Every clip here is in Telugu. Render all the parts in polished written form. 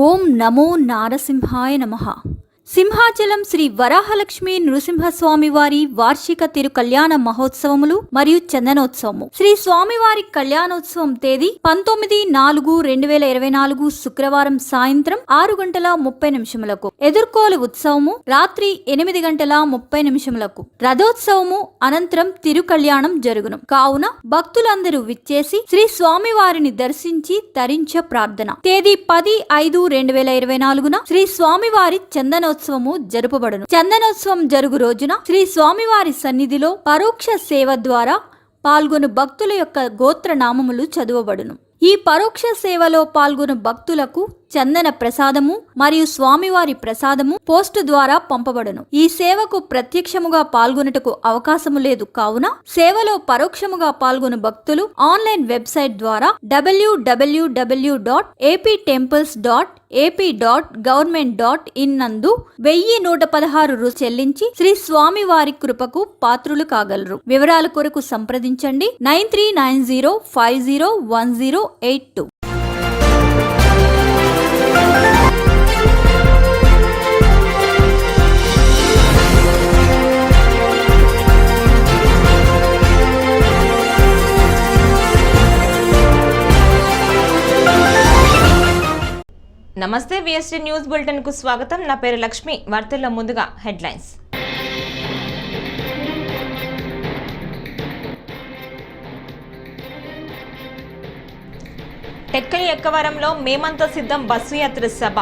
ఓం నమో నారసింహాయ నమః. సింహాచలం శ్రీ వరాహలక్ష్మీ నృసింహస్వామి వారి వార్షిక తిరు కళ్యాణ మహోత్సవములు మరియు చందనోత్సవము. శ్రీ స్వామివారి కళ్యాణోత్సవం తేదీ 19/4/2024 శుక్రవారం సాయంత్రం 6:30 ఎదుర్కోలు ఉత్సవము రాత్రి 8:30 రథోత్సవము అనంతరం తిరు కళ్యాణం జరుగును. కావున భక్తులందరూ విచ్చేసి శ్రీ స్వామివారిని దర్శించి తరించ ప్రార్థన. తేదీ 10/5/2024 శ్రీ స్వామివారి చందనోత్సవము జరుపబడును. చందనోత్సవం జరుగు రోజున శ్రీ స్వామివారి సన్నిధిలో పరోక్ష సేవ ద్వారా పాల్గొను భక్తుల యొక్క గోత్ర నామములు చదువబడును. ఈ పరోక్ష సేవలో పాల్గొను భక్తులకు చందన ప్రసాదము మరియు స్వామివారి ప్రసాదము పోస్టు ద్వారా పంపబడును. ఈ సేవకు ప్రత్యక్షముగా పాల్గొనుటకు అవకాశము లేదు కావున సేవలో పరోక్షముగా పాల్గొను భక్తులు ఆన్లైన్ వెబ్సైట్ ద్వారా www.aptemples.ap.government.in నందు 1116 చెల్లించి శ్రీ స్వామివారి కృపకు పాత్రులు కాగలరు. వివరాల కొరకు సంప్రదించండి 9390501082. నమస్తే, విఎస్టీ న్యూస్ బులెటిన్ కు స్వాగతం. నా పేరు లక్ష్మి. వార్తల్లో ముందుగా హెడ్లైన్స్. టెక్కలి ఎక్కవరంలో మేమంతా సిద్ధం బస్సు యాత్ర సభ.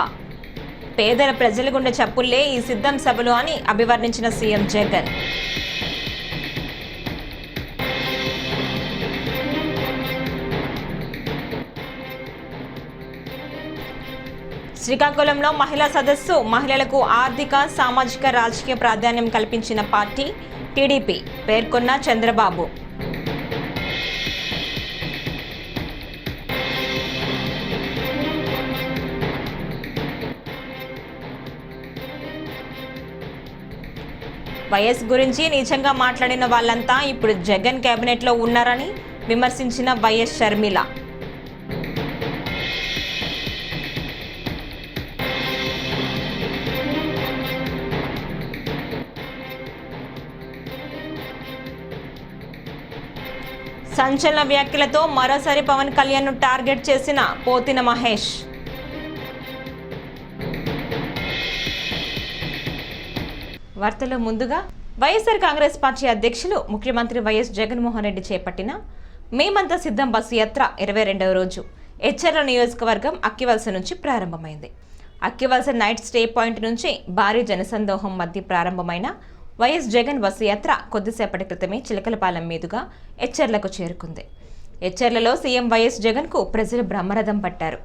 పేదల ప్రజల గుండె చప్పుళ్లే ఈ సిద్ధం సభలు అని అభివర్ణించిన సీఎం జగన్. శ్రీకాకుళంలో మహిళా సదస్సు. మహిళలకు ఆర్థిక, సామాజిక, రాజకీయ ప్రాధాన్యం కల్పించిన పార్టీ టీడీపీ పేర్కొన్న చంద్రబాబు. వైఎస్ గురించి నీచంగా మాట్లాడిన వాళ్ళంతా ఇప్పుడు జగన్ కేబినెట్లో ఉన్నారని విమర్శించిన వైఎస్ షర్మిల. సంచలన వ్యాఖ్యలతో మరోసారి పవన్ కళ్యాణ్ ను టార్గెట్ చేసిన పోతిన మహేష్. వార్తల్లో ముందుగా వైఎస్ఆర్ కాంగ్రెస్ పార్టీ అధ్యక్షులు ముఖ్యమంత్రి వైఎస్ జగన్మోహన్ రెడ్డి చేపట్టిన మేమంతా సిద్ధం బస్సు యాత్ర 22వ రోజు ఎచ్చెర్ల నియోజకవర్గం అక్కివలస నుంచి ప్రారంభమైంది. అక్కివలస నైట్ స్టే పాయింట్ నుంచి భారీ జనసందోహం మధ్య ప్రారంభమైన వైఎస్ జగన్ బస్సు యాత్ర కొద్దిసేపటి క్రితమే చిలకలపాలెం మీదుగా ఎచ్చెర్లకు చేరుకుంది. ఎచ్చెర్లలో సీఎం వైఎస్ జగన్కు ప్రజలు బ్రహ్మరథం పట్టారు.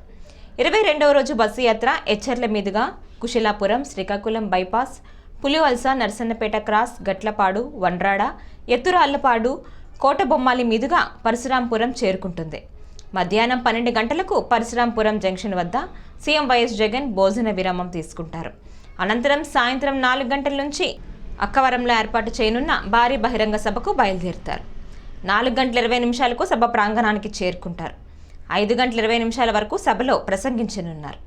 22వ రోజు బస్సు యాత్ర ఎచ్చెర్ల మీదుగా కుశలాపురం, శ్రీకాకుళం బైపాస్, పులివలస, నర్సన్నపేట క్రాస్, గట్లపాడు, వండ్రాడ, ఎత్తురాళ్లపాడు, కోటబొమ్మాలి మీదుగా పరశురాంపురం చేరుకుంటుంది. మధ్యాహ్నం 12 గంటలకు పరశురాంపురం జంక్షన్ వద్ద సీఎం వైఎస్ జగన్ భోజన విరామం తీసుకుంటారు. అనంతరం సాయంత్రం 4 గంటల నుంచి అక్కవరంలో ఏర్పాటు చేయనున్న భారీ బహిరంగ సభకు బయలుదేరుతారు. 4:20 సభ ప్రాంగణానికి చేరుకుంటారు. 5:20 వరకు సభలో ప్రసంగించనున్నారు.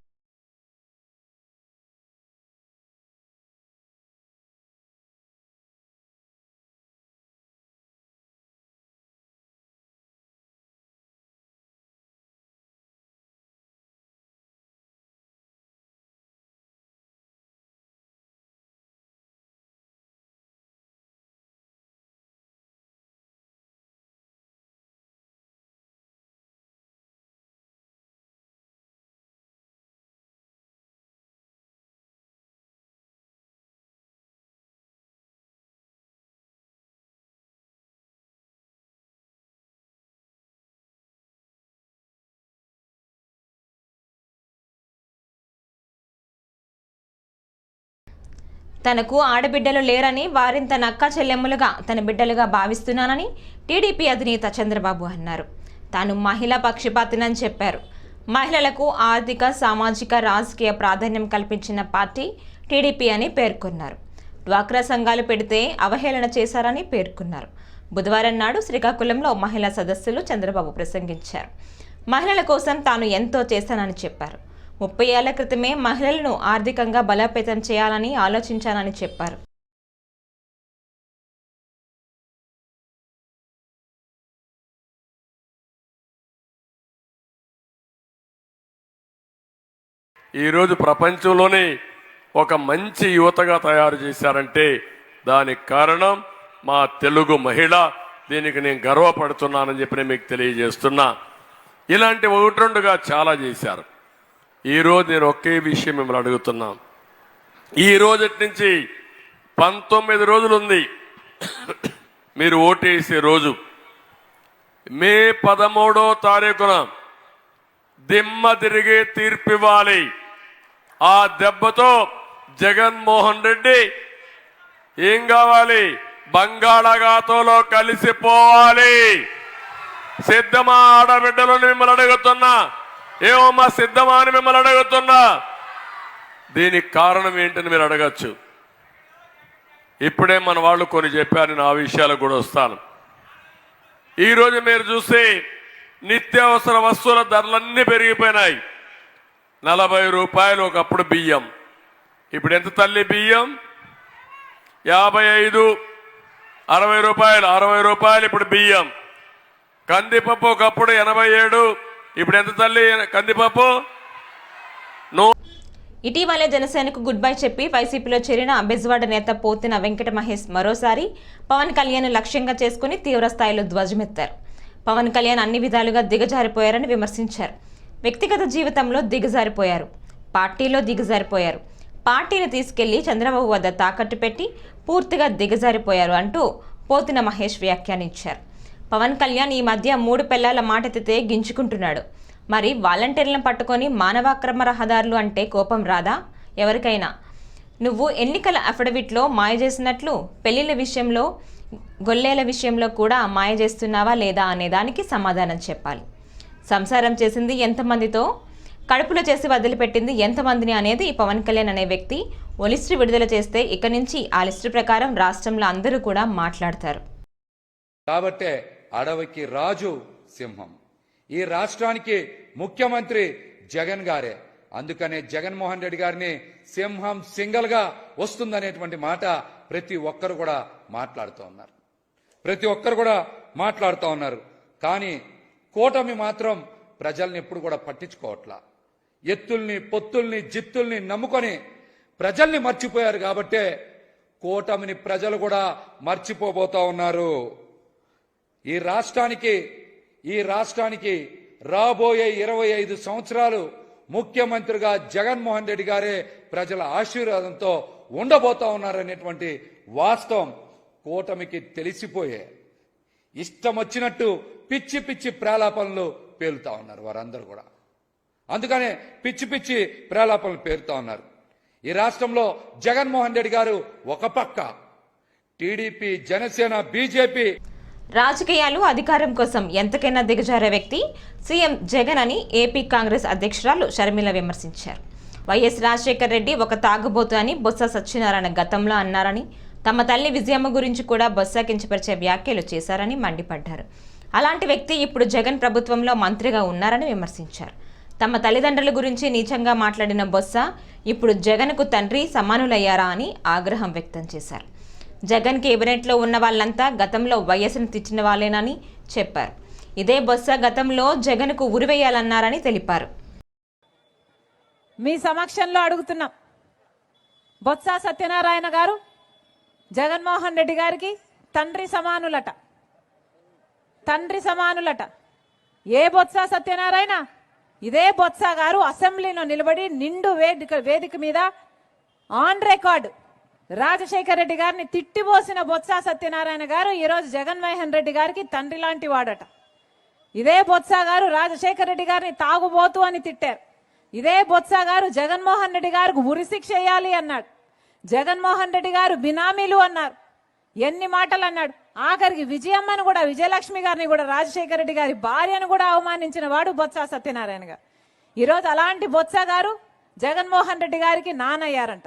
తనకు ఆడబిడ్డలు లేరని, వారిని తన అక్క చెల్లెమ్మలుగా తన బిడ్డలుగా భావిస్తున్నానని టీడీపీ అధినేత చంద్రబాబు అన్నారు. తాను మహిళా పక్షపాతినని చెప్పారు. మహిళలకు ఆర్థిక, సామాజిక, రాజకీయ ప్రాధాన్యం కల్పించిన పార్టీ టీడీపీ అని పేర్కొన్నారు. డ్వాక్రా సంఘాలు పెడితే అవహేళన చేశారని పేర్కొన్నారు. బుధవారం నాడు శ్రీకాకుళంలో మహిళా సదస్సులో చంద్రబాబు ప్రసంగించారు. మహిళల కోసం తాను ఎంతో చేశానని చెప్పారు. 30 ఏళ్ల క్రితమే మహిళలను ఆర్థికంగా బలోపేతం చేయాలని ఆలోచించానని చెప్పారు. ఈరోజు ప్రపంచంలోనే ఒక మంచి యువతగా తయారు చేశారంటే దానికి కారణం మా తెలుగు మహిళ. దీనికి నేను గర్వపడుతున్నానని చెప్పి నేను మీకు తెలియజేస్తున్నా. ఇలాంటి ఒకటి రెండుగా చాలా చేశారు. ఈరోజు నేను ఒకే విషయం మిమ్మల్ని అడుగుతున్నా. ఈ రోజటి నుంచి 19 రోజులు ఉంది మీరు ఓటేసే రోజు. మే 13వ తారీఖున దిమ్మ తిరిగే తీర్పివ్వాలి. ఆ దెబ్బతో జగన్మోహన్ రెడ్డి ఏం కావాలి? బంగాళాఖాతంలో కలిసిపోవాలి. సిద్ధమా ఆడబిడ్డలు మిమ్మల్ని అడుగుతున్నా? ఏమమ్మా సిద్ధమా అని మిమ్మల్ని అడుగుతున్నా. దీనికి కారణం ఏంటని మీరు అడగచ్చు. ఇప్పుడే మన వాళ్ళు కొన్ని చెప్పారు, నేను ఆ విషయాలకు కూడా వస్తాను. ఈరోజు మీరు చూస్తే నిత్యావసర వస్తువుల ధరలన్నీ పెరిగిపోయినాయి. 40 రూపాయలు ఒకప్పుడు బియ్యం, ఇప్పుడు ఎంత తల్లి బియ్యం? 55, 60 రూపాయలు. 60 రూపాయలు ఇప్పుడు బియ్యం. కందిపప్పు ఒకప్పుడు 87, ఇప్పుడు ఎంత తల్లి కందిపప్పు? ఇటీవలే జనసేనకు గుడ్ బై చెప్పి వైసీపీలో చేరిన బెజవాడ నేత పోతిన వెంకట మహేష్ మరోసారి పవన్ కళ్యాణ్ లక్ష్యంగా చేసుకుని తీవ్ర స్థాయిలో ధ్వజమెత్తారు. పవన్ కళ్యాణ్ అన్ని విధాలుగా దిగజారిపోయారని విమర్శించారు. వ్యక్తిగత జీవితంలో దిగజారిపోయారు, పార్టీలో దిగజారిపోయారు, పార్టీని తీసుకెళ్లి చంద్రబాబు వద్ద తాకట్టు పెట్టి పూర్తిగా దిగజారిపోయారు అంటూ పోతిన మహేష్ వ్యాఖ్యానించారు. పవన్ కళ్యాణ్ ఈ మధ్య 3 పెళ్లాల మాటెత్తితే గింజుకుంటున్నాడు. మరి వాలంటీర్లను పట్టుకొని మానవాక్రమ రహదారులు అంటే కోపం రాదా ఎవరికైనా? నువ్వు ఎన్నికల అఫిడవిట్లో మాయ చేసినట్లు పెళ్లిళ్ళ విషయంలో, గొల్లేల విషయంలో కూడా మాయ చేస్తున్నావా లేదా అనే దానికి సమాధానం చెప్పాలి. సంసారం చేసింది ఎంతమందితో, కడుపులో చేసి వదిలిపెట్టింది ఎంతమందిని అనేది పవన్ కళ్యాణ్ అనే వ్యక్తి ఓ లిస్టు విడుదల చేస్తే ఇక నుంచి ఆ లిస్టు ప్రకారం రాష్ట్రంలో అందరూ కూడా మాట్లాడతారు. కాబట్టే అడవికి రాజు సింహం. ఈ రాష్ట్రానికి ముఖ్యమంత్రి జగన్ గారే. అందుకనే జగన్మోహన్ రెడ్డి గారిని సింహం సింగల్ గా వస్తుందనేటువంటి మాట ప్రతి ఒక్కరు కూడా మాట్లాడుతూ ఉన్నారు. కానీ కూటమి మాత్రం ప్రజల్ని ఎప్పుడు కూడా పట్టించుకోవట్లా. ఎత్తుల్ని, పొత్తుల్ని, జిత్తుల్ని నమ్ముకొని ప్రజల్ని మర్చిపోయారు. కాబట్టే కూటమిని ప్రజలు కూడా మర్చిపోబోతా ఉన్నారు. ఈ రాష్ట్రానికి రాబోయే 25 సంవత్సరాలు ముఖ్యమంత్రిగా జగన్మోహన్ రెడ్డి గారే ప్రజల ఆశీర్వాదంతో ఉండబోతా ఉన్నారనేటువంటి వాస్తవం కూటమికి తెలిసిపోయే ఇష్టం వచ్చినట్టు పిచ్చి పిచ్చి ప్రేలాపనలు పేలుతా ఉన్నారు వారందరూ కూడా. అందుకనే పిచ్చి పిచ్చి ప్రేలాపనలు పేరుతా ఉన్నారు. ఈ రాష్ట్రంలో జగన్మోహన్ రెడ్డి గారు ఒక పక్క, టీడీపీ, జనసేన, బీజేపీ రాజకీయాలు అధికారం కోసం ఎంతకైనా దిగజారే వ్యక్తి సీఎం జగన్ అని ఏపీ కాంగ్రెస్ అధ్యక్షురాలు షర్మిల విమర్శించారు. వైఎస్ రాజశేఖర రెడ్డి ఒక తాగుబోతు అని బొత్స సత్యనారాయణ గతంలో అన్నారని, తమ తల్లి విజయమ్మ గురించి కూడా బొత్స కించపరిచే వ్యాఖ్యలు చేశారని మండిపడ్డారు. అలాంటి వ్యక్తి ఇప్పుడు జగన్ ప్రభుత్వంలో మంత్రిగా ఉన్నారని విమర్శించారు. తమ తల్లిదండ్రుల గురించి నీచంగా మాట్లాడిన బొత్స ఇప్పుడు జగన్కు తండ్రి సమానులయ్యారా అని ఆగ్రహం వ్యక్తం చేశారు. జగన్ కేబినెట్లో ఉన్న వాళ్ళంతా గతంలో వైఎస్ను తిట్టిన వాళ్ళేనని చెప్పారు. ఇదే బొత్స గతంలో జగన్కు ఉరివేయాలన్నారని తెలిపారు. మీ సమక్షంలో అడుగుతున్నాం, బొత్స సత్యనారాయణ గారు జగన్మోహన్ రెడ్డి గారికి తండ్రి సమానులట. ఏ బొత్స సత్యనారాయణ? ఇదే బొత్స గారు అసెంబ్లీలో నిలబడి నిండు వేదిక మీద ఆన్ రికార్డ్ రాజశేఖర రెడ్డి గారిని తిట్టిపోసిన బొత్స సత్యనారాయణ గారు ఈరోజు జగన్మోహన్ రెడ్డి గారికి తండ్రి లాంటి వాడట. ఇదే బొత్స గారు రాజశేఖర రెడ్డి గారిని తాగుబోతు అని తిట్టారు. ఇదే బొత్స గారు జగన్మోహన్ రెడ్డి గారికి ఉరిశిక్ష వేయాలి అన్నాడు. జగన్మోహన్ రెడ్డి గారు బినామీలు అన్నారు. ఎన్ని మాటలు అన్నాడు. ఆఖరికి విజయమ్మను కూడా, విజయలక్ష్మి గారిని కూడా, రాజశేఖర రెడ్డి గారి భార్యను కూడా అవమానించిన వాడు బొత్స సత్యనారాయణ గారు. ఈరోజు అలాంటి బొత్స గారు జగన్మోహన్ రెడ్డి గారికి నానయ్యారంట,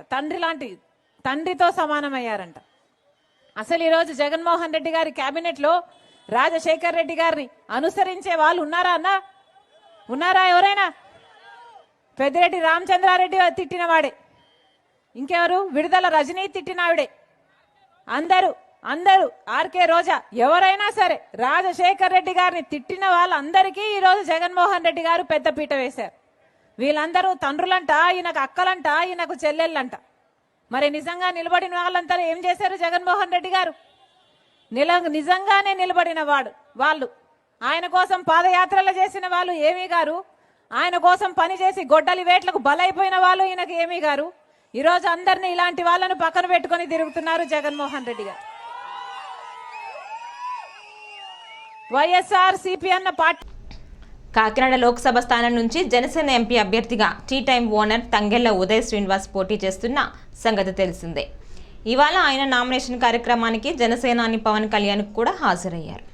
తండ్రితో సమానమయ్యారంట. అసలు ఈరోజు జగన్మోహన్ రెడ్డి గారి కేబినెట్లో రాజశేఖర రెడ్డి గారిని అనుసరించే వాళ్ళు ఉన్నారా అన్నా? ఉన్నారా? ఎవరైనా పెద్దిరెడ్డి రామచంద్రారెడ్డి తిట్టినవాడే, ఇంకెవరు విడుదల రజనీ తిట్టినావిడే, అందరూ ఆర్కే రోజా ఎవరైనా సరే రాజశేఖర్ రెడ్డి గారిని తిట్టిన వాళ్ళందరికీ ఈరోజు జగన్మోహన్ రెడ్డి గారు పెద్దపీట వేశారు. వీళ్ళందరూ తండ్రులంట, ఈయనకు అక్కలంట, ఈయనకు చెల్లెళ్ళంట. మరి నిజంగా నిలబడిన వాళ్ళంతా ఏం చేశారు జగన్మోహన్ రెడ్డి గారు? నిజంగానే నిలబడిన వాళ్ళు ఆయన కోసం పాదయాత్రలు చేసిన వాళ్ళు ఏమీ గారు, ఆయన కోసం పనిచేసి గొడ్డలి వేట్లకు బలైపోయిన వాళ్ళు ఈయనకు ఏమీ గారు. ఈరోజు అందరినీ ఇలాంటి వాళ్ళను పక్కన పెట్టుకొని తిరుగుతున్నారు జగన్మోహన్ రెడ్డి గారు. వైఎస్ఆర్ సిపి అన్న పార్టీ కాకినాడ లోక్సభ స్థానం నుంచి జనసేన ఎంపీ అభ్యర్థిగా tea time owner Tangella Uday Srinivas పోటీ చేస్తున్న సంగతి తెలిసిందే. ఇవాళ ఆయన నామినేషన్ కార్యక్రమానికి జనసేనాని పవన్ కళ్యాణ్ కూడా హాజరయ్యారు.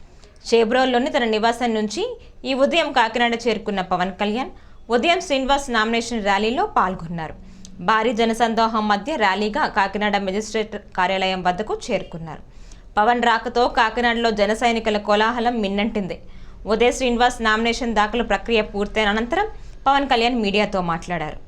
చేబ్రోల్లోని తన నివాసం నుంచి ఈ ఉదయం కాకినాడ చేరుకున్న పవన్ కళ్యాణ్ ఉదయం శ్రీనివాస్ నామినేషన్ ర్యాలీలో పాల్గొన్నారు. భారీ జనసందోహం మధ్య ర్యాలీగా కాకినాడ మెజిస్ట్రేట్ కార్యాలయం వద్దకు చేరుకున్నారు. పవన్ రాకతో కాకినాడలో జన సైనికుల కోలాహలం మిన్నంటింది. ఉదయ్ శ్రీనివాస్ నామినేషన్ దాఖలు ప్రక్రియ పూర్తయిన అనంతరం పవన్ కళ్యాణ్ మీడియాతో మాట్లాడారు.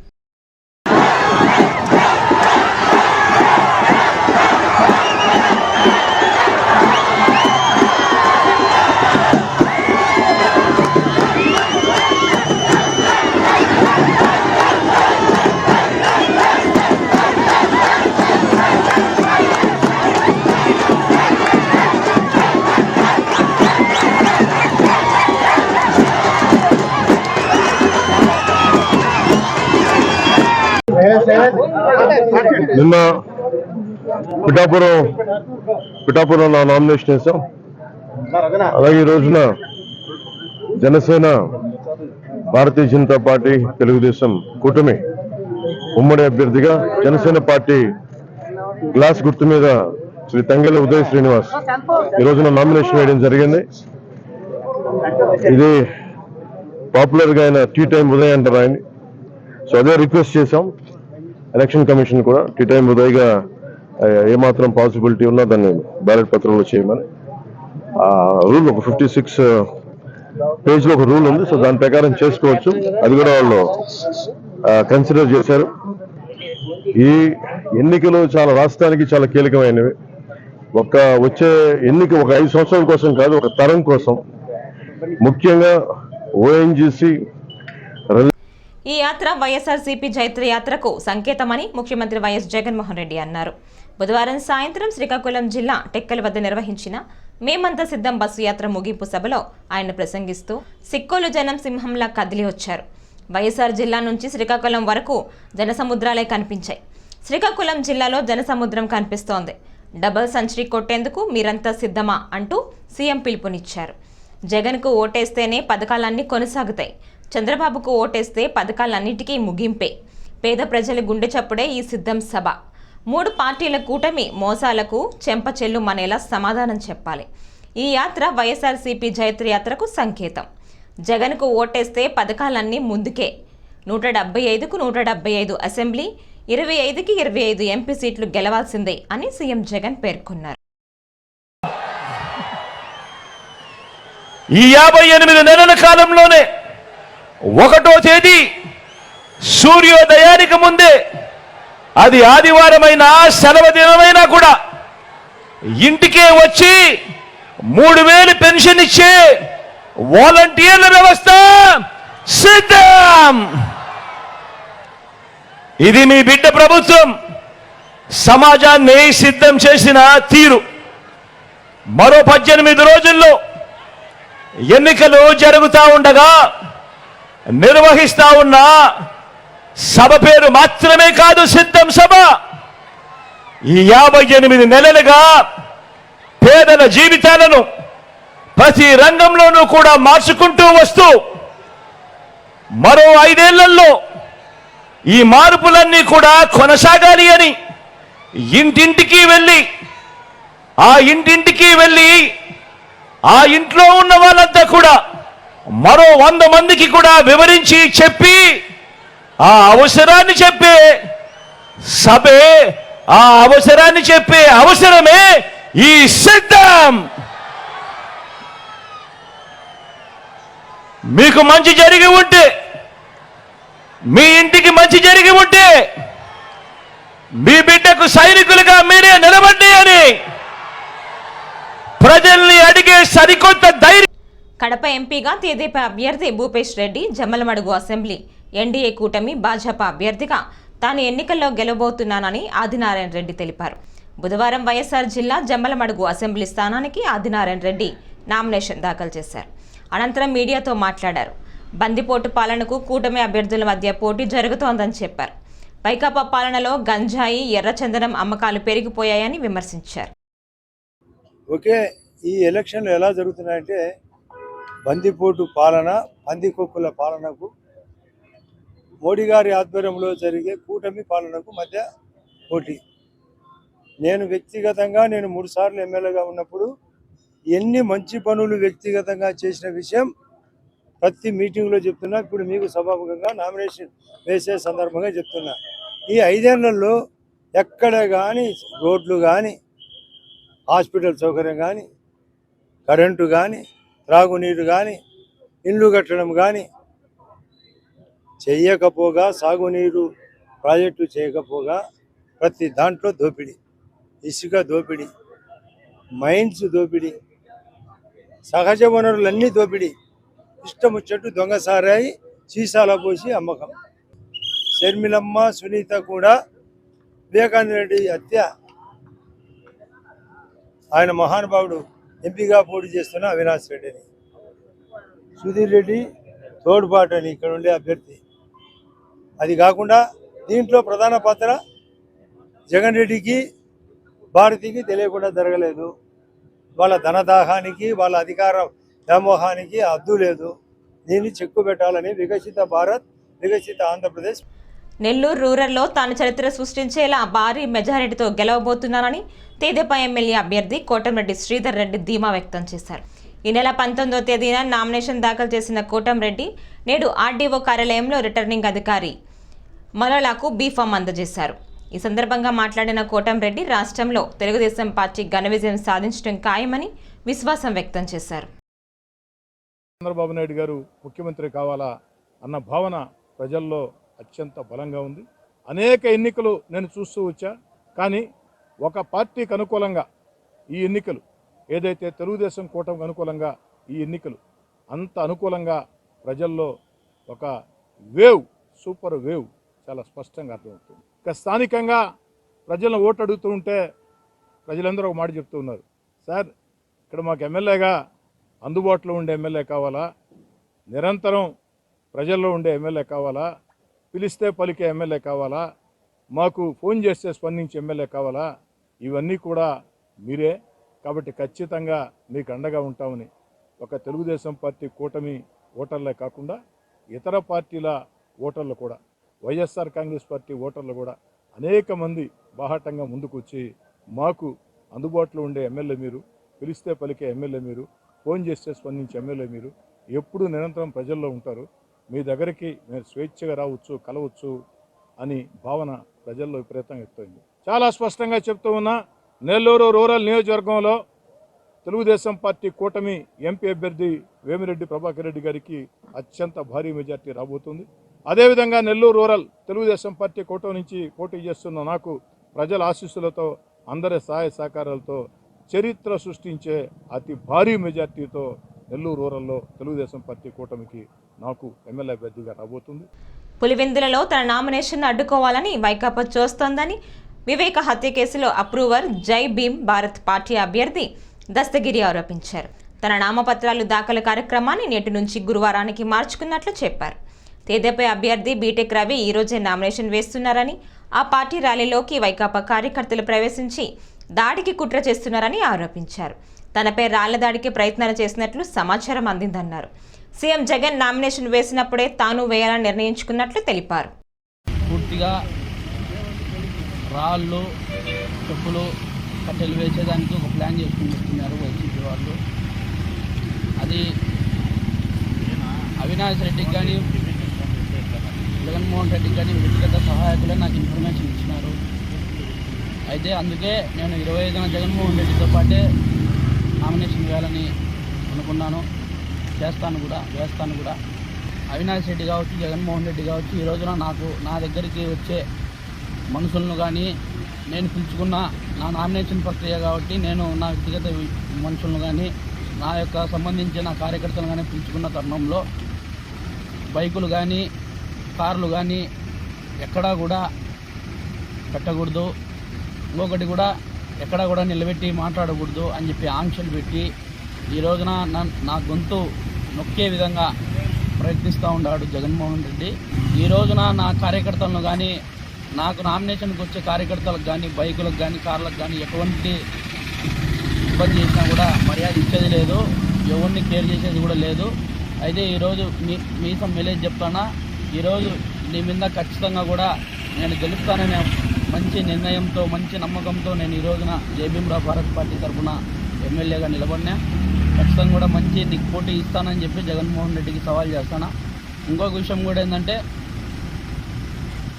నిన్న పిఠాపురం నా నామినేషన్ వేసాం. అలాగే ఈ రోజున జనసేన, భారతీయ జనతా పార్టీ, తెలుగుదేశం కూటమి ఉమ్మడి అభ్యర్థిగా జనసేన పార్టీ గ్లాస్ గుర్తు మీద శ్రీ తంగెళ్ల ఉదయ్ శ్రీనివాస్ ఈ రోజున నామినేషన్ వేయడం జరిగింది. ఇది పాపులర్ గా ఆయన టీ టైం ఉదయ్ అంటారు ఆయన. సో అదే రిక్వెస్ట్ చేశాం ఎలక్షన్ కమిషన్ కూడా, టీ టైం ఉదయ్గా ఏమాత్రం పాసిబిలిటీ ఉన్నా దాన్ని బ్యాలెట్ పత్రంలో చేయమని. రూల్ ఒక 56 పేజ్లో ఒక రూల్ ఉంది. సో దాని ప్రకారం చేసుకోవచ్చు. అది కూడా వాళ్ళు కన్సిడర్ చేశారు. ఈ ఎన్నికలు రాష్ట్రానికి చాలా కీలకమైనవి. వచ్చే ఎన్నిక ఒక 5 సంవత్సరాల కోసం కాదు, ఒక తరం కోసం. ముఖ్యంగా ఓఎన్జీసీ ఈ యాత్ర వైఎస్ఆర్సీపీ జైత్ర యాత్రకు సంకేతమని ముఖ్యమంత్రి వైఎస్ జగన్మోహన్ రెడ్డి అన్నారు. బుధవారం సాయంత్రం శ్రీకాకుళం జిల్లా టెక్కల వద్ద నిర్వహించిన మేమంతా సిద్ధం బస్సు యాత్ర ముగింపు సభలో ఆయన ప్రసంగిస్తూ సిక్కోలు జనం సింహంలా కదిలి వచ్చారు. వైఎస్ఆర్ జిల్లా నుంచి శ్రీకాకుళం వరకు జనసముద్రాలే కనిపించాయి. శ్రీకాకుళం జిల్లాలో జనసముద్రం కనిపిస్తోంది. డబుల్ సెంచరీ కొట్టేందుకు మీరంతా సిద్ధమా అంటూ సీఎం పిలుపునిచ్చారు. జగన్కు ఓటేస్తేనే పథకాలన్నీ కొనసాగుతాయి, చంద్రబాబుకు ఓటేస్తే పథకాలన్నిటికీ ముగింపే. పేద ప్రజల గుండె చప్పుడే ఈ సిద్ధం సభ. 3 పార్టీల కూటమి మోసాలకు చెంపచెల్లు మనేలా సమాధానం చెప్పాలి. ఈ యాత్ర వైఎస్ఆర్సీపీ జైత్ర యాత్రకు సంకేతం. జగన్కు ఓటేస్తే పథకాలన్నీ ముందుకే. 175కు 175 అసెంబ్లీ, 25కి 25 ఎంపీ సీట్లు గెలవాల్సిందే అని సీఎం జగన్ పేర్కొన్నారు. ఈ 58 నెలల కాలంలోనే 1వ తేదీ సూర్యోదయానికి ముందే, అది ఆదివారమైనా సెలవు దినమైనా కూడా ఇంటికే వచ్చి 3000 పెన్షన్ ఇచ్చే వాలంటీర్ల వ్యవస్థ సిద్ధం. ఇది మీ బిడ్డ ప్రభుత్వం సమాజాన్ని సిద్ధం చేసిన తీరు. మరో 18 రోజుల్లో ఎన్నికలు జరుగుతూ ఉండగా నిర్వహిస్తా ఉన్న సభ పేరు మాత్రమే కాదు సిద్ధం సభ. ఈ 58 నెలలుగా పేదల జీవితాలను ప్రతి రంగంలోనూ కూడా మార్చుకుంటూ వస్తూ మరో 5 ఏళ్లలో ఈ మార్పులన్నీ కూడా కొనసాగాలి అని ఇంటింటికి వెళ్ళి ఆ ఇంట్లో ఉన్న వాళ్ళంతా కూడా మరో 100 మందికి కూడా వివరించి చెప్పి ఆ అవసరాన్ని చెప్పే సభే, ఆ అవసరాన్ని చెప్పే అవసరమే ఈ సిద్ధం. మీకు మంచి జరిగి ఉంటే మీ ఇంటికి మంచి జరిగి ఉంటే మీ బిడ్డకు సైనికులుగా మీరే నిలబడి అని ప్రజల్ని అడిగే సరికొత్త ధైర్యం. కడప ఎంపీగా తెదేపా అభ్యర్థి భూపేష్ రెడ్డి జమ్మలమడుగు అసెంబ్లీ ఎన్డీఏ కూటమి భాజపా అభ్యర్థిగా తాను ఎన్నికల్లో గెలవబోతున్నానని ఆదినారాయణ రెడ్డి తెలిపారు. బుధవారం వైఎస్ఆర్ జిల్లా జమ్మలమడుగు అసెంబ్లీ స్థానానికి ఆదినారాయణ రెడ్డి నామినేషన్ దాఖలు చేశారు. అనంతరం మీడియాతో మాట్లాడారు. బందిపోటు పాలనకు కూటమి అభ్యర్థుల మధ్య పోటీ జరుగుతోందని చెప్పారు. వైకాపా పాలనలో గంజాయి, ఎర్రచందనం అమ్మకాలు పెరిగిపోయాయని విమర్శించారు. ఓకే, ఈ ఎలక్షన్లు ఎలా జరుగుతున్నాయంటే బందిపోటు పాలన, పందికొక్కుల పాలనకు మోడీ గారి ఆధ్వర్యంలో జరిగే కూటమి పాలనకు మధ్య పోటీ. నేను వ్యక్తిగతంగా 3 సార్లు ఎమ్మెల్యేగా ఉన్నప్పుడు ఎన్ని మంచి పనులు వ్యక్తిగతంగా చేసిన విషయం ప్రతి మీటింగ్లో చెప్తున్నా. ఇప్పుడు మీకు సభాముఖంగా నామినేషన్ వేసే సందర్భంగా చెప్తున్నా. ఈ 5 ఏళ్లలో ఎక్కడ కానీ రోడ్లు కానీ, హాస్పిటల్ సౌకర్యం కానీ, కరెంటు కానీ, త్రాగునీరు కానీ, ఇల్లు కట్టడం కానీ చేయకపోగా, సాగునీరు ప్రాజెక్టు చేయకపోగా ప్రతి దాంట్లో దోపిడీ, ఇసుక దోపిడీ, మైన్స్ దోపిడీ, సహజ వనరులన్నీ దోపిడీ, ఇష్టం వచ్చేట్టు దొంగ సారాయి సీసాల పోసి అమ్మకం. షర్మిలమ్మ, సునీత కూడా వివేకానంద రెడ్డి హత్య, ఆయన మహానుభావుడు ఎంపీగా పోటీ చేస్తున్న అవినాష్ రెడ్డిని, సుధీర్ రెడ్డి తోడ్పాటని ఇక్కడ ఉండే అభ్యర్థి. అది కాకుండా దీంట్లో ప్రధాన పాత్ర జగన్ రెడ్డికి, భారతికి తెలియకుండా జరగలేదు. వాళ్ళ ధనదాహానికి, వాళ్ళ అధికార వ్యామోహానికి అద్దు లేదు. దీన్ని చెక్కు పెట్టాలని వికసిత భారత్, వికసిత ఆంధ్రప్రదేశ్. నెల్లూరు రూరల్లో తాను చరిత్ర సృష్టించేలా భారీ మెజారిటీతో గెలవబోతున్నానని తెదేపా ఎమ్మెల్యే అభ్యర్థి కోటంరెడ్డి శ్రీధర్ రెడ్డి ధీమా వ్యక్తం చేశారు. ఈ నెల 19వ తేదీన నామినేషన్ దాఖలు చేసిన కోటంరెడ్డి నేడు ఆర్డీఓ కార్యాలయంలో రిటర్నింగ్ అధికారి మలలాకు బీఫామ్ అందజేశారు. ఈ సందర్భంగా మాట్లాడిన కోటంరెడ్డి రాష్ట్రంలో తెలుగుదేశం పార్టీ ఘన విజయం సాధించడం ఖాయమని విశ్వాసం వ్యక్తం చేశారు. చంద్రబాబు నాయుడు గారు ముఖ్యమంత్రి కావాలా అన్న భావన ప్రజల్లో అత్యంత బలంగా ఉంది. అనేక ఎన్నికలు నేను చూస్తూ వచ్చా, కానీ ఒక పార్టీకి అనుకూలంగా ఈ ఎన్నికలు, ఏదైతే తెలుగుదేశం కూటమికి అనుకూలంగా ఈ ఎన్నికలు అంత అనుకూలంగా ప్రజల్లో ఒక వేవ్, సూపర్ వేవ్ చాలా స్పష్టంగా అర్థమవుతుంది. ఇక స్థానికంగా ప్రజలను ఓటు అడుగుతూ ఉంటే ప్రజలందరూ ఒక మాట చెప్తూ ఉన్నారు, సార్ ఇక్కడ మాకు ఎమ్మెల్యేగా అందుబాటులో ఉండే ఎమ్మెల్యే కావాలా, నిరంతరం ప్రజల్లో ఉండే ఎమ్మెల్యే కావాలా, పిలిస్తే పలికే ఎమ్మెల్యే కావాలా, మాకు ఫోన్ చేస్తే స్పందించే ఎమ్మెల్యే కావాలా, ఇవన్నీ కూడా మీరే, కాబట్టి ఖచ్చితంగా మీకు అండగా ఉంటామని ఒక తెలుగుదేశం పార్టీ కూటమి ఓటర్లే కాకుండా ఇతర పార్టీల ఓటర్లు కూడా, వైఎస్ఆర్ కాంగ్రెస్ పార్టీ ఓటర్లు కూడా అనేక మంది బాహాటంగా ముందుకు వచ్చి మాకు అందుబాటులో ఉండే ఎమ్మెల్యే మీరు, పిలిస్తే పలికే ఎమ్మెల్యే మీరు, ఫోన్ చేస్తే స్పందించే ఎమ్మెల్యే మీరు, ఎప్పుడు నిరంతరం ప్రజల్లో ఉంటారు, మీ దగ్గరికి మీరు స్వేచ్ఛగా రావచ్చు, కలవచ్చు అని భావన ప్రజల్లో విపరీతంగా ఎక్కువైంది. చాలా స్పష్టంగా చెప్తూ ఉన్నా, నెల్లూరు రూరల్ నియోజకవర్గంలో తెలుగుదేశం పార్టీ కూటమి ఎంపీ అభ్యర్థి వేమిరెడ్డి ప్రభాకర్ రెడ్డి గారికి అత్యంత భారీ మెజార్టీ రాబోతుంది. అదేవిధంగా నెల్లూరు రూరల్ తెలుగుదేశం పార్టీ కూటమి నుంచి పోటీ చేస్తున్న నాకు ప్రజల ఆశీస్సులతో, అందరి సహాయ సహకారాలతో చరిత్ర సృష్టించే అతి భారీ మెజార్టీతో నెల్లూరు రూరల్లో తెలుగుదేశం పార్టీ కూటమికి నాకు ఎమ్మెల్యే అభ్యర్థిగా రాబోతుంది. పులివెందులలో తన నామినేషన్ అడ్డుకోవాలని వైకాపా చూస్తోందని వివేక హత్య కేసులో అప్రూవర్ జై భీమ్ భారత్ పార్టీ అభ్యర్థి దస్తగిరి ఆరోపించారు. తన నామపత్రాలు దాఖలు కార్యక్రమాన్ని నేటి నుంచి గురువారానికి మార్చుకున్నట్లు చెప్పారు. తెదేపా అభ్యర్థి బీటెక్ రవి ఈ రోజే నామినేషన్ వేస్తున్నారని, ఆ పార్టీ ర్యాలీలోకి వైకాపా కార్యకర్తలు ప్రవేశించి దాడికి కుట్ర చేస్తున్నారని ఆరోపించారు. తనపై రాళ్ల దాడికి ప్రయత్నాలు చేసినట్లు సమాచారం అందిందన్నారు. సీఎం జగన్ నామినేషన్ వేసినప్పుడే తాను వేయాలని నిర్ణయించుకున్నట్లు తెలిపారు. పూర్తిగా రాళ్ళు, చెప్పులు, కట్టెలు వేసేదానికి ఒక ప్లాన్ చేసుకుని వస్తున్నారు వైసీపీ వాళ్ళు. అది అవినాష్ రెడ్డికి కానీ జగన్మోహన్ రెడ్డికి కానీ వ్యక్తిగత సహాయకులే నాకు ఇన్ఫర్మేషన్ ఇచ్చినారు. అయితే అందుకే నేను 25న జగన్మోహన్ రెడ్డితో పాటే నామినేషన్ వేయాలని అనుకున్నాను. వేస్తాను కూడా. అవినాష్ రెడ్డి కావచ్చు, జగన్మోహన్ రెడ్డి కావచ్చు, ఈ రోజున నా దగ్గరికి వచ్చే మనుషులను కానీ, నేను పిలుచుకున్న నా నామినేషన్ ప్రక్రియ కాబట్టి నేను నా వ్యక్తిగత మనుషులను కానీ, నా యొక్క సంబంధించిన కార్యకర్తలు కానీ పిలుచుకున్న తరుణంలో బైకులు కానీ, కార్లు కానీ ఎక్కడా కూడా పెట్టకూడదు, ఇంకొకటి కూడా ఎక్కడా కూడా నిలబెట్టి మాట్లాడకూడదు అని చెప్పి ఆంక్షలు పెట్టి ఈ రోజున నా గొంతు నొక్కే విధంగా ప్రయత్నిస్తూ ఉన్నాడు జగన్మోహన్ రెడ్డి. ఈ రోజున నా కార్యకర్తలను కానీ, నాకు నామినేషన్కి వచ్చే కార్యకర్తలకు కానీ, బైకులకు కానీ, కార్లకు కానీ ఎటువంటి ఇబ్బంది చేసినా కూడా మర్యాద ఇచ్చేది లేదు, ఎవరిని కేర్ చేసేది కూడా లేదు. అయితే ఈరోజు మీసం మెలేజ్ చెప్తానా, ఈరోజు నీ మీద ఖచ్చితంగా కూడా నేను గెలుస్తాననే మంచి నిర్ణయంతో, మంచి నమ్మకంతో నేను ఈ రోజున జేబీఎంరావు భారత్ పార్టీ తరఫున ఎమ్మెల్యేగా నిలబడినా. ఖచ్చితంగా కూడా మంచి నీకు పోటీ ఇస్తానని చెప్పి జగన్మోహన్ రెడ్డికి సవాల్ చేస్తాను. ఇంకొక విషయం కూడా ఏంటంటే,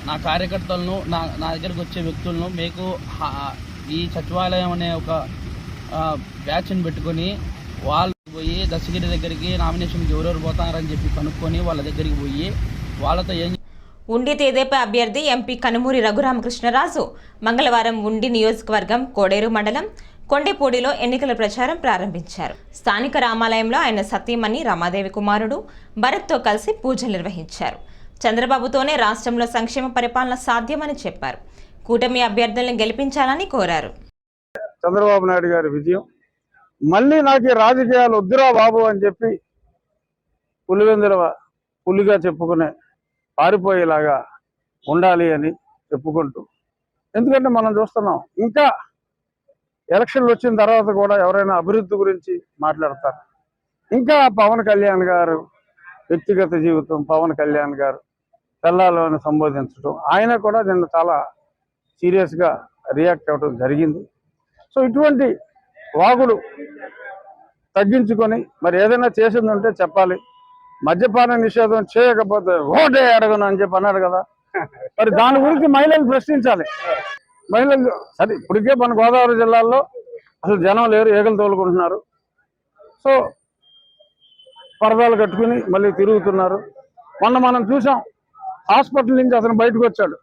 నా కార్యకర్తలను, నా దగ్గరకు వచ్చే వ్యక్తులను మీకు ఈ సచివాలయం అనే ఒక బ్యాచ్ని పెట్టుకొని వాళ్ళు పోయి దశగిరి దగ్గరికి నామినేషన్కి ఎవరెవరు పోతారని చెప్పి కనుక్కొని వాళ్ళ దగ్గరికి పోయి వాళ్ళతో ఏం ఉండి తెదేపా అభ్యర్థి ఎంపీ కనుమూరి రఘురామకృష్ణరాజు మంగళవారం ఉండి నియోజకవర్గం కోడేరు మండలం కొండేపూడిలో ఎన్నికల ప్రచారం ప్రారంభించారు. స్థానిక రామాలయంలో ఆయన సతీమణి రమాదేవి కుమారుడు భరత్తో కలిసి పూజలు నిర్వహించారు. చంద్రబాబుతోనే రాష్ట్రంలో సంక్షేమ పరిపాలన సాధ్యమని చెప్పారు. కూటమి అభ్యర్థులను గెలిపించాలని కోరారు. చంద్రబాబు నాయుడు గారి విజయం, మళ్ళీ నాకు ఈ రాజకీయాలు వద్దురా బాబు అని చెప్పి పులిగా చెప్పుకునే పారిపోయేలాగా ఉండాలి అని చెప్పుకుంటూ, ఎందుకంటే మనం చూస్తున్నాం ఇంకా ఎలక్షన్లు వచ్చిన తర్వాత కూడా ఎవరైనా అభివృద్ధి గురించి మాట్లాడతారు. ఇంకా పవన్ కళ్యాణ్ గారు వ్యక్తిగత జీవితం, పవన్ కళ్యాణ్ గారు పిల్లలను సంబోధించడం, ఆయన కూడా నిన్న చాలా సీరియస్గా రియాక్ట్ అవ్వడం జరిగింది. సో ఇటువంటి వాగుడు తగ్గించుకొని మరి ఏదైనా చేసిందంటే చెప్పాలి. మద్యపాన నిషేధం చేయకపోతే ఓటే అడగను అని చెప్పి అన్నాడు కదా, మరి దాని గురించి మహిళలు ప్రశ్నించాలి. మహిళలు సరే, ఇప్పటికే మన గోదావరి జిల్లాలో అసలు జనం లేరు, ఏగలు తోలుకుంటున్నారు. సో పరదాలు కట్టుకుని మళ్ళీ తిరుగుతున్నారు. మొన్న మనం చూసాం, హాస్పిటల్ నుంచి అతను బయటకు వచ్చాడు,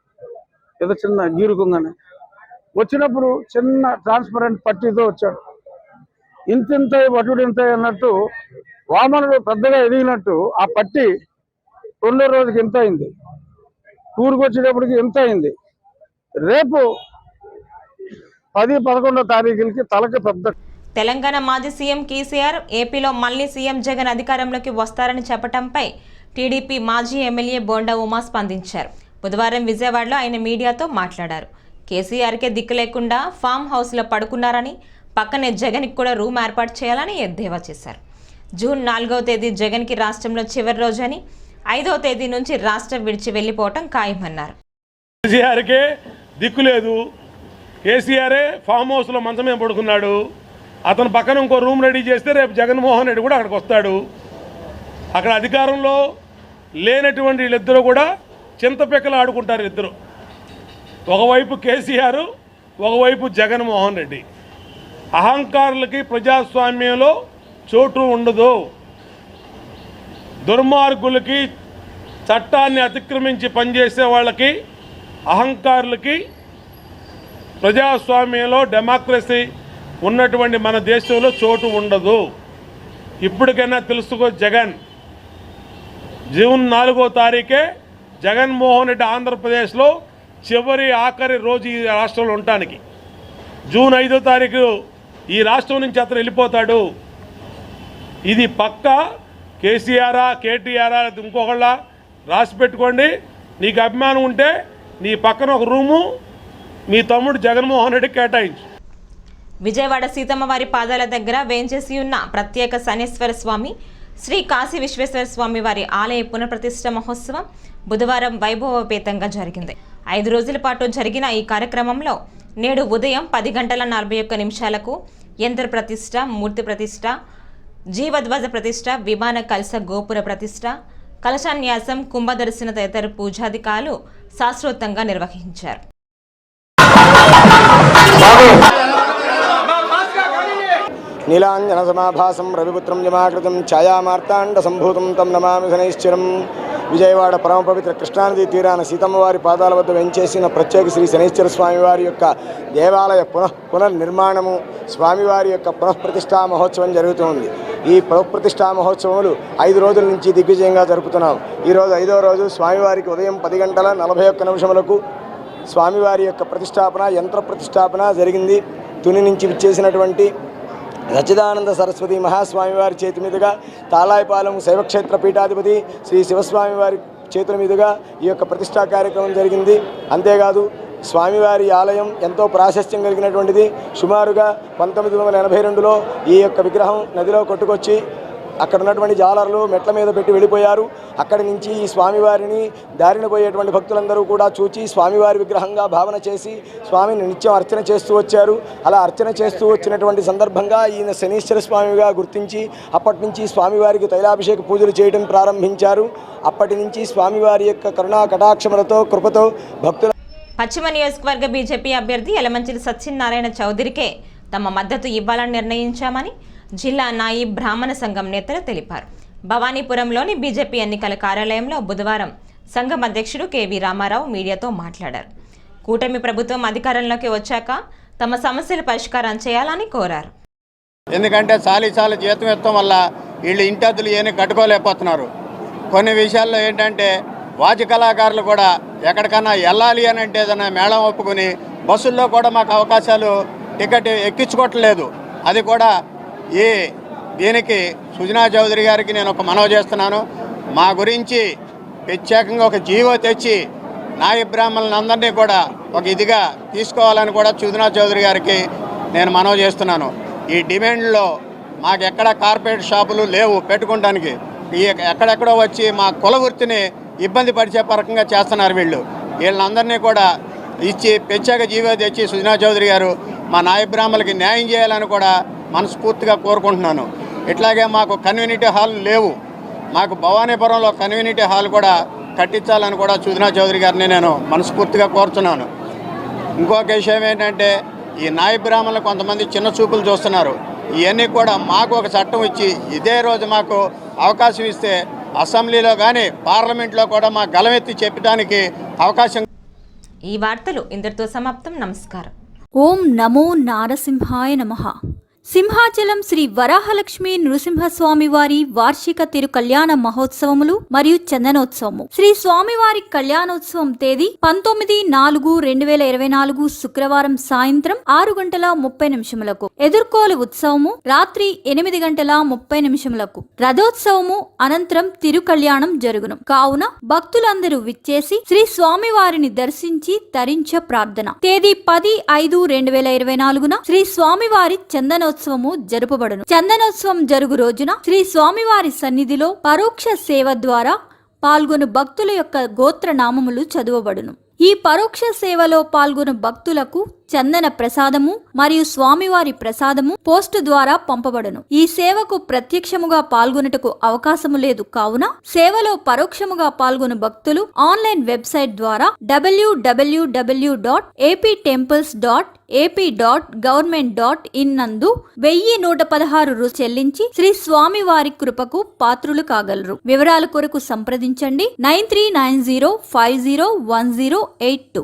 ఏదో చిన్న గీరుకుందని. వచ్చినప్పుడు చిన్న ట్రాన్స్పరెంట్ పట్టీతో వచ్చాడు. ఇంతింత వటుడింత అన్నట్టు వామనుడు పెద్దగా ఎదిగినట్టు ఆ పట్టి రెండో రోజుకి ఎంత అయింది, టూర్కి వచ్చేటప్పటికి ఎంత అయింది. రేపు 10-11 తారీఖులకి తలకి పెద్ద. తెలంగాణ మాజీ సీఎం కేసీఆర్ ఏపీలో మళ్లీ సీఎం జగన్ అధికారంలోకి వస్తారని చెప్పడంపై టీడీపీ మాజీ ఎమ్మెల్యే బోండా ఉమా స్పందించారు. బుధవారం విజయవాడలో ఆయన మీడియాతో మాట్లాడారు. కేసీఆర్కే దిక్కు లేకుండా ఫామ్ హౌస్లో పడుకున్నారని, పక్కనే జగన్కి కూడా రూమ్ ఏర్పాటు చేయాలని ఎద్దేవా చేశారు. జూన్ 4వ తేదీ జగన్కి రాష్ట్రంలో చివరి రోజు అని, 5వ తేదీ నుంచి రాష్ట్రం విడిచి వెళ్లిపోవటం ఖాయమన్నారు. కేసీఆర్కే దిక్కు లేదు, కేసీఆరే ఫామ్ హౌస్లో మంచం మీద పడుకున్నాడు. అతను పక్కన ఇంకో రూమ్ రెడీ చేస్తే రేపు జగన్మోహన్ రెడ్డి కూడా అక్కడికి వస్తాడు. అక్కడ అధికారంలో లేనటువంటి వీళ్ళిద్దరూ కూడా చింతపెక్కలు ఆడుకుంటారు. ఇద్దరు, ఒకవైపు కేసీఆర్, ఒకవైపు జగన్మోహన్ రెడ్డి. అహంకారులకి ప్రజాస్వామ్యంలో చోటు ఉండదు. దుర్మార్గులకి, చట్టాన్ని అతిక్రమించి పనిచేసే వాళ్ళకి, అహంకారులకి ప్రజాస్వామ్యంలో, డెమోక్రసీ ఉన్నటువంటి మన దేశంలో చోటు ఉండదు. ఇప్పటికైనా తెలుసుకో జగన్. జూన్ 4వ తారీఖే జగన్మోహన్ రెడ్డి ఆంధ్రప్రదేశ్లో ఆఖరి రోజు ఈ రాష్ట్రంలో ఉండటానికి. జూన్ 5వ తారీఖు ఈ రాష్ట్రం నుంచి అతను వెళ్ళిపోతాడు. ఇది పక్కా. కేసీఆరా, కేటీఆరా, ఇంకొకళ్ళ రాసి పెట్టుకోండి. నీకు అభిమానం ఉంటే నీ పక్కన ఒక రూము మీ తమ్ముడు జగన్మోహన్ రెడ్డి కేటాయించు. విజయవాడ సీతమ్మవారి పాదాల దగ్గర వేంచేసి ఉన్న ప్రత్యేక శనేశ్వర స్వామి, శ్రీ కాశీ విశ్వేశ్వర స్వామి వారి ఆలయ పునఃప్రతిష్ఠ మహోత్సవం బుధవారం వైభవోపేతంగా జరిగింది. 5 రోజుల పాటు జరిగిన ఈ కార్యక్రమంలో నేడు ఉదయం 10:41 యంత్ర ప్రతిష్ఠ, మూర్తి ప్రతిష్ఠ, జీవధ్వజ ప్రతిష్ఠ, విమాన కలశ గోపుర ప్రతిష్ఠ, కలశాన్యాసం, కుంభదర్శన తదితర పూజాధికాలు శాస్త్రోక్తంగా నిర్వహించారు. నీలాంజనసమాభాసం రవిపుత్రం యమాకృతం ఛాయామార్తాండ సంభూతం తం నమామి శనైశ్చరం. విజయవాడ పరమ పవిత్ర కృష్ణానదీ తీరాన సీతమ్మవారి పాదాల వద్ద వెంచేసిన ప్రత్యేక శ్రీ శనైశ్చర స్వామివారి యొక్క దేవాలయ పునర్నిర్మాణము, స్వామివారి యొక్క పునఃప్రతిష్ఠా మహోత్సవం జరుగుతుంది. ఈ పునఃప్రతిష్ఠా మహోత్సవములు 5 రోజుల నుంచి దిగ్విజయంగా జరుపుతున్నాం. ఈరోజు 5వ రోజు స్వామివారికి ఉదయం 10:41 స్వామివారి యొక్క ప్రతిష్టాపన, యంత్ర ప్రతిష్టాపన జరిగింది. తుని నుంచి విచ్చేసినటువంటి సచ్చిదానంద సరస్వతి మహాస్వామివారి చేతి మీదుగా, తాళాయిపాలెం శైవక్షేత్ర పీఠాధిపతి శ్రీ శివస్వామివారి చేతుల మీదుగా ఈ యొక్క ప్రతిష్టా కార్యక్రమం జరిగింది. అంతేకాదు స్వామివారి ఆలయం ఎంతో ప్రాశస్త్యం కలిగినటువంటిది. సుమారుగా 1982లో ఈ యొక్క విగ్రహం నదిలో కొట్టుకొచ్చి అక్కడ ఉన్నటువంటి జాలర్లు మెట్ల మీద పెట్టి వెళ్ళిపోయారు. అక్కడి నుంచి ఈ స్వామివారిని దారిన పోయేటువంటి భక్తులందరూ కూడా చూచి స్వామివారి విగ్రహంగా భావన చేసి స్వామిని నిత్యం అర్చన చేస్తూ వచ్చారు. అలా అర్చన చేస్తూ వచ్చినటువంటి సందర్భంగా ఈయన శనీశ్వర స్వామిగా గుర్తించి అప్పటి నుంచి స్వామివారికి తైలాభిషేక పూజలు చేయడం ప్రారంభించారు. అప్పటి నుంచి స్వామివారి యొక్క కరుణా కటాక్షములతో కృపతో భక్తుల పశ్చిమ నియోజకవర్గ బీజేపీ అభ్యర్థి యలమంచిలి సత్యనారాయణ చౌదరికే తమ మద్దతు ఇవ్వాలని నిర్ణయించామని జిల్లా నాయి బ్రాహ్మణ సంఘం నేతలు తెలిపారు. భవానీపురంలోని బీజేపీ ఎన్నికల కార్యాలయంలో బుధవారం సంఘం అధ్యక్షుడు కేవీ రామారావు మీడియాతో మాట్లాడారు. కూటమి ప్రభుత్వం అధికారంలోకి వచ్చాక తమ సమస్యల పరిష్కారం చేయాలని కోరారు. ఎందుకంటే చాలీ జీతం ఇవ్వడం వల్ల వీళ్ళు ఇంటద్దులు ఏమీ కట్టుకోలేకపోతున్నారు. కొన్ని విషయాల్లో ఏంటంటే వాద్య కళాకారులు కూడా ఎక్కడికన్నా వెళ్ళాలి అని అంటే ఏదైనా మేళం ఒప్పుకొని బస్సుల్లో కూడా మాకు అవకాశాలు టికెట్ ఎక్కించుకోవట్లేదు. అది కూడా దీనికి సుజనా చౌదరి గారికి నేను ఒక మనవి చేస్తున్నాను. మా గురించి ప్రత్యేకంగా ఒక జీవో తెచ్చి నాయ బ్రాహ్మణులందరినీ కూడా ఒక ఇదిగా తీసుకోవాలని కూడా సుజనా చౌదరి గారికి నేను మనవి చేస్తున్నాను. ఈ డిమాండ్లో మాకు ఎక్కడ కార్పొరేట్ షాపులు లేవు పెట్టుకోవడానికి. ఎక్కడెక్కడో వచ్చి మా కుల వృత్తిని ఇబ్బంది పరిచే పరకంగా చేస్తున్నారు వీళ్ళందరినీ కూడా ఇచ్చి ప్రత్యేక జీవో తెచ్చి సుజనా చౌదరి గారు మా నాయ బ్రాహ్మణులకి న్యాయం చేయాలని కూడా మనస్ఫూర్తిగా కోరుకుంటున్నాను. ఇట్లాగే మాకు కమ్యూనిటీ హాల్ లేవు. మాకు భవానీపురంలో కమ్యూనిటీ హాల్ కూడా కట్టించాలని కూడా సుజనా చౌదరి గారిని నేను మనస్ఫూర్తిగా కోరుతున్నాను. ఇంకొక విషయం ఏంటంటే ఈ నాయ బ్రాహ్మణులు కొంతమంది చిన్న చూపులు చూస్తున్నారు. ఇవన్నీ కూడా మాకు ఒక చట్టం ఇచ్చి ఇదే రోజు మాకు అవకాశం ఇస్తే అసెంబ్లీలో కానీ పార్లమెంట్లో కూడా మా గలమెత్తి చెప్పడానికి అవకాశం. ఈ వార్తలు ఇంతటితో సమాప్తం. నమస్కారం. ఓం నమో నారసింహాయ నమః. సింహాచలం శ్రీ వరాహలక్ష్మి నృసింహస్వామి వారి వార్షిక తిరు కళ్యాణ మహోత్సవములు మరియు చందనోత్సవము. శ్రీ స్వామివారి కళ్యాణోత్సవం తేదీ 19/4/2024 శుక్రవారం సాయంత్రం 6:30 ఎదుర్కోలు ఉత్సవము రాత్రి 8:30 రథోత్సవము అనంతరం తిరు కళ్యాణం జరుగును. కావున భక్తులందరూ విచ్చేసి శ్రీ స్వామివారిని దర్శించి తరించ ప్రార్థన. తేదీ 10/5/2024 శ్రీ స్వామివారి చందనోత్సవము జరుపబడును. చందనోత్సవం జరుగు రోజున శ్రీ స్వామివారి సన్నిధిలో పరోక్ష సేవ ద్వారా పాల్గొను భక్తుల యొక్క గోత్రనామములు చదువబడును. ఈ పరోక్ష సేవలో పాల్గొను భక్తులకు చందన ప్రసాదము మరియు స్వామివారి ప్రసాదము పోస్టు ద్వారా పంపబడును. ఈ సేవకు ప్రత్యక్షముగా పాల్గొనుటకు అవకాశము లేదు. కావున సేవలో పరోక్షముగా పాల్గొను భక్తులు ఆన్లైన్ వెబ్సైట్ ద్వారా www.aptemples.ap.government.in నందు 1116 చెల్లించి శ్రీ స్వామి వారి కృపకు పాత్రులు కాగలరు. వివరాల కొరకు సంప్రదించండి 9390501082.